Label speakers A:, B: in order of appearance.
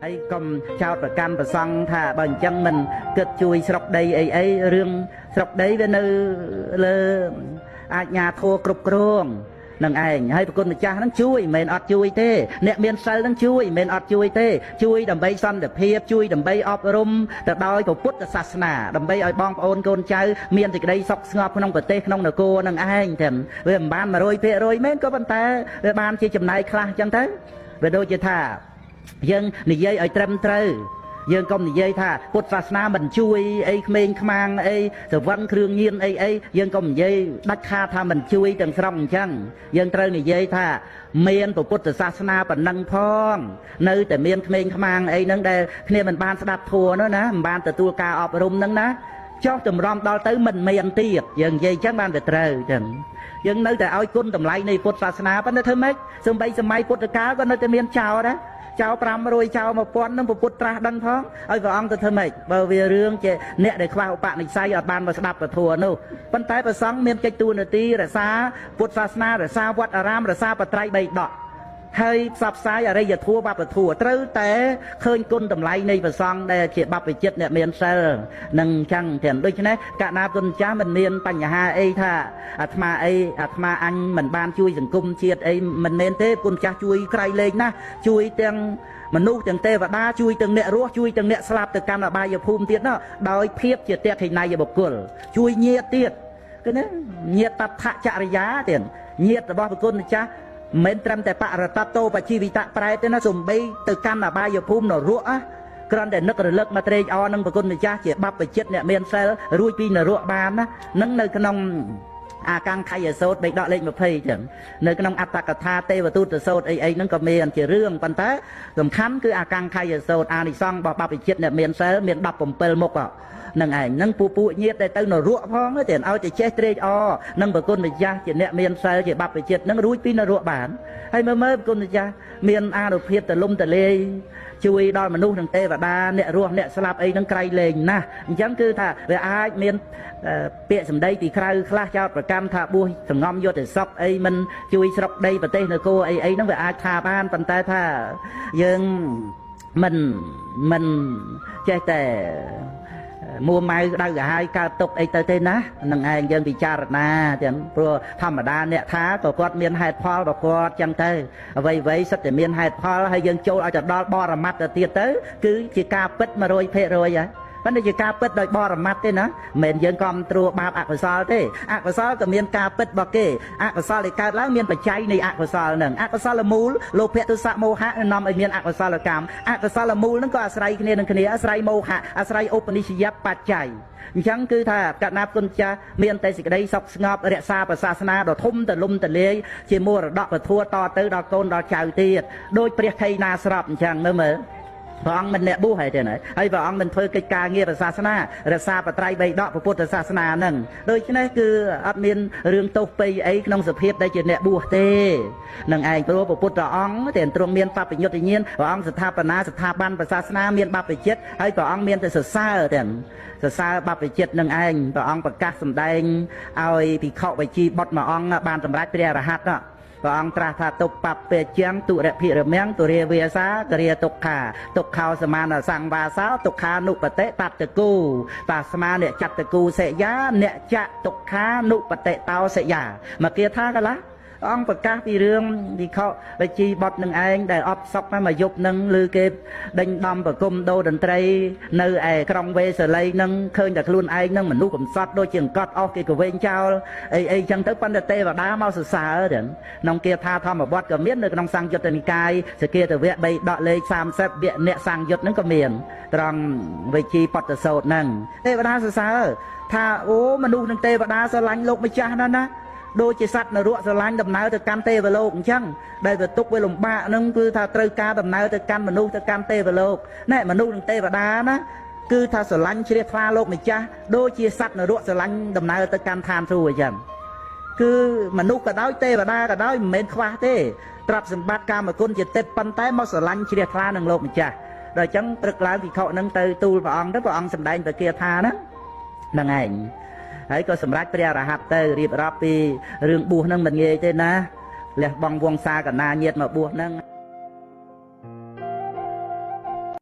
A: ហើយកុំចោតប្រកាន់ប្រសង់ថាបើអញ្ចឹងមិនគិតជួយស្រុកដីអីរឿងស្រុកដីវានៅលើអាជ្ញាធរគ្រប់គ្រងនឹងឯងហើយប្រគុណម្ចាស់ហ្នឹងជួយមិនមែនអត់ជួយទេអ្នកមានសិលហ្នឹងជួយមិនមែនអត់ជួយទេជួយដើម្បីសន្តិភាពជួយដើម្បីអប់រំទៅដោយពុទ្ធសាសនាដើម្បីឲ្យបងប្អូនកូនចៅមានសេចក្តីសុខស្ងប់ក្នុងប្រទេសក្នុងនគរនឹងឯងទាំងវាមិនបាន 100% មែនក៏ប៉ុន្តែវាបានជាចំណាយខ្លះអញ្ចឹងទៅវាដូចជាថាយើងនិយាយឲ្យត្រឹមត្រូវយើងកុំនិយាយថាពុទ្ធសាសនាមិនជួយអីក្មេងខ្មាំងអីសវណ្ណគ្រឿងញៀនអីយើងកុំនិយាយដាច់ខាតថាមិនជួយទាំងស្រុងអញ្ចឹងយើងត្រូវនិយាយថាមានពុទ្ធសាសនាប៉ុណ្ណឹងផងនៅតែមានក្មេងខ្មាំងអីហ្នឹងដែលគ្នាមិនបានស្ដាប់ធម៌នោះណាមិនបានទទួលការអប់រំហ្នឹងណាចោះតម្រាំដល់ទៅមិនមានទៀតយើងនិយាយអញ្ចឹងបានតែត្រូវអញ្ចឹងយើងនៅតែឲ្យគុណតម្លៃនៃពុទ្ធសាសនាប៉ុន្តែធ្វើម៉េចសូម្បីសម័យពុទ្ធកាលក៏នៅតែមានចោលដែរចោល500ចោល1000នឹងពុទ្ធត្រាស់ដឹងផងឲ្យព្រះអង្គទៅធ្វើម៉េចបើវារឿងជាអ្នកដែលខ្វះឧបនិស្ស័យអត់បានមកស្ដាប់ពធនោះប៉ុន្តែព្រះសង្ឃមានកិច្ចតួនាទីរក្សាពុទ្ធសាសនារក្សាវត្តអារាមរក្សាបត្រៃបីដកហើយផ្សព្វផ្សាយអរិយធម៌បព្វធម៌ត្រូវតែឃើញគុណតម្លៃនៃព្រះសង្ឃដែលជាបព្វជិតអ្នកមានសិលនឹងចឹងទាំងដូច្នេះកណាគុណចាស់មិនមានបញ្ហាអីថាអាត្មាអញមិនបានជួយសង្គមជាតិអីមិនមែនទេគុណចាស់ជួយក្រៃលែងណាស់ជួយទាំងមនុស្សទាំងទេវតាជួយទាំងអ្នករស់ជួយទាំងអ្នកស្លាប់ទៅកាន់អបាយភូមិទៀតនោះដោយភាពជាតេខិណៃបុគ្គលជួយញាតិទៀតគឺណាញាតិតថចរិយាទៀតញាតិរបស់ព្រះគុណចាស់មិនត្រឹមតែបរតតោបជីវិតប្រែទេណាសំបីទៅកាន់អបាយភូមិនរកគ្រាន់តែនឹករលឹកមកត្រេកអរនឹងព្រះគុណម្ចាស់ជាបព្វជិតអ្នកមានសិលរួចពីនរកបានណានឹងនៅក្នុងអាកាំងខយសោតបេដកលេខ20ចឹងនៅក្នុងអត្តកថាទេវទូតសោតអីហ្នឹងក៏មានជារឿងប៉ុន្តែសំខាន់គឺអាកាំងខយសោតអានិសង្ឃរបស់បព្វជិតអ្នកមានសិលមាន17មុខនឹងឯងនឹងពួកញាតិដែលទៅនរកផងទេឲ្យតែចេះត្រេកអរនឹងប្រគុណម្ចាស់ជាអ្នកមានសិលជាបព្វជិតនឹងរួចពីនរកបានហើយមើលប្រគុណម្ចាស់មានអានុភាពទលំទលាយជួយដល់មនុស្សនិងទេវតាអ្នករស់អ្នកស្លាប់អីហ្នឹងក្រៃលែងណាស់អញ្ចឹងគឺថាវាអាចមានពាក្យសម្ដីពីក្រៅខ្លះចោតប្រកម្មថាបួសសងំយុទ្ធសពអីមិនជួយស្រុកដីប្រទេសនគរអីហ្នឹងវាអាចថាបានប៉ុន្តែថាយើងមិនចេះតែមួម៉ៅដៅកាហាយកើតទុកអីទៅទេណានឹងឯងយើងពិចារណាទាំងព្រោះធម្មតាអ្នកថាក៏គាត់មានហេតុផលរបស់គាត់ចឹងទៅអ្វីសិតតែមានហេតុផលហើយយើងចូលឲ្យទៅដល់បរមត្តទៅទៀតទៅគឺជាការពិត 100% ហើយប៉ុន្តែជាការពិតដោយបរមត្តទេណាមិនមែនយើងគ្រប់គ្រងបាបអកុសលទេអកុសលក៏មានការពិតរបស់គេអកុសលដែលកើតឡើងមានបច្ច័យនៃអកុសលហ្នឹងអកុសលមូលលោភៈទុសៈមោហៈនាំឲ្យមានអកុសលកម្មអកុសលមូលហ្នឹងក៏អាស្រ័យគ្នានឹងគ្នាអាស្រ័យមោហៈអាស្រ័យឧបនិស្សយបច្ច័យអញ្ចឹងគឺថាកណាគុណចាស់មានតែសេចក្តីសុខស្ងប់រក្សាព្រះសាសនាដ៏ធំទលំទលាយជាមរតកពធតទៅដល់កូនដល់ចៅទៀតដោយព្រះខៃណាស្រាប់អញ្ចឹងមើលព្រះអង្គមិនអ្នកបួសហើយទេណាហើយព្រះអង្គមិនធ្វើកិច្ចការងារព្រះសាសនារក្សាបត្រៃបីដកពុទ្ធសាសនាហ្នឹងដូច្នេះគឺអត់មានរឿងទោសពៃអីក្នុងសភាពដែលជាអ្នកបួសទេនឹងឯងព្រោះពុទ្ធអង្គតែទ្រង់មានបព្វញុតញ្ញាណព្រះអង្គស្ថាបនាស្ថាប័នព្រះសាសនាមានបព្វជិតហើយព្រះអង្គមានតែសរសើរទាំងសរសើរបព្វជិតនឹងឯងព្រះអង្គប្រកាសសម្ដែងឲ្យភិក្ខុវជីបុត្រមួយអង្គបានសម្រេចព្រះអរហន្តព្រះអង្គត្រាស់ថាទុបបពេជាងទុរភិរមៀងទុរាវាសាករិយទុក្ខាទុក្ខោសមានសង្វាសោទុក្ខានុបតិបត្តគូតាស្មាអ្នកចត្តគូសេយាអ្នកចៈទុក្ខានុបតិតោសេយាមកគាថាកន្លះអង្គប្រកាសពីរឿងវិខវិជីបុតនឹងឯងដែលអបសក់មកយប់នឹងឬគេដេញដំប្រគំដូរតន្ត្រីនៅឯក្រុងវេសាលីនឹងឃើញតែខ្លួនឯងនឹងមនុស្សកំសត់ដូចជាអង្កត់អស់គេក៏វែងចោលអីចឹងទៅប៉ុន្តែទេវតាមកសរសើរទាំងក្នុងគាថាធម្មវត្តក៏មាននៅក្នុងសង្យុត្តនិកាយសគាទវៈ3ដកលេខ30វគ្គអ្នកសង្យុត្តនឹងក៏មានត្រង់វិជីបតសោតហ្នឹងទេវតាសរសើរថាអូមនុស្សនឹងទេវតាស្រឡាញ់លោកម្ចាស់ណាដូចជាសត្វនរកស្រឡាញ់ដំណើរទៅកាន់ទេវលោកអញ្ចឹងដែលវាទុកវាលំបាកហ្នឹងគឺថាត្រូវការដំណើរទៅកាន់មនុស្សទៅកាន់ទេវលោកណែមនុស្សនិងទេវតាណាគឺថាស្រឡាញ់ជ្រះថ្លាលោកម្ចាស់ដូចជាសត្វនរកស្រឡាញ់ដំណើរទៅកាន់ឋានសួគ៌អញ្ចឹងគឺមនុស្សក៏ដោយទេវតាក៏ដោយមិនមែនខ្វះទេទ្រព្យសម្បត្តិកាមគុណជាទេពប៉ុន្តែមកស្រឡាញ់ជ្រះថ្លានឹងលោកម្ចាស់ដល់អញ្ចឹងព្រឹកឡើងភិក្ខុហ្នឹងទៅទូលព្រះអង្គទៅព្រះអង្គសម្ដែងព្រះគាថាហ្នឹងឯងហើយក៏សម្រេចព្រះអរហន្តទៅរៀបរាប់ពីរឿងបួសហ្នឹងមិនងាយទេណាលះបង់វង្សាកណាញាតិមកបួសហ្នឹង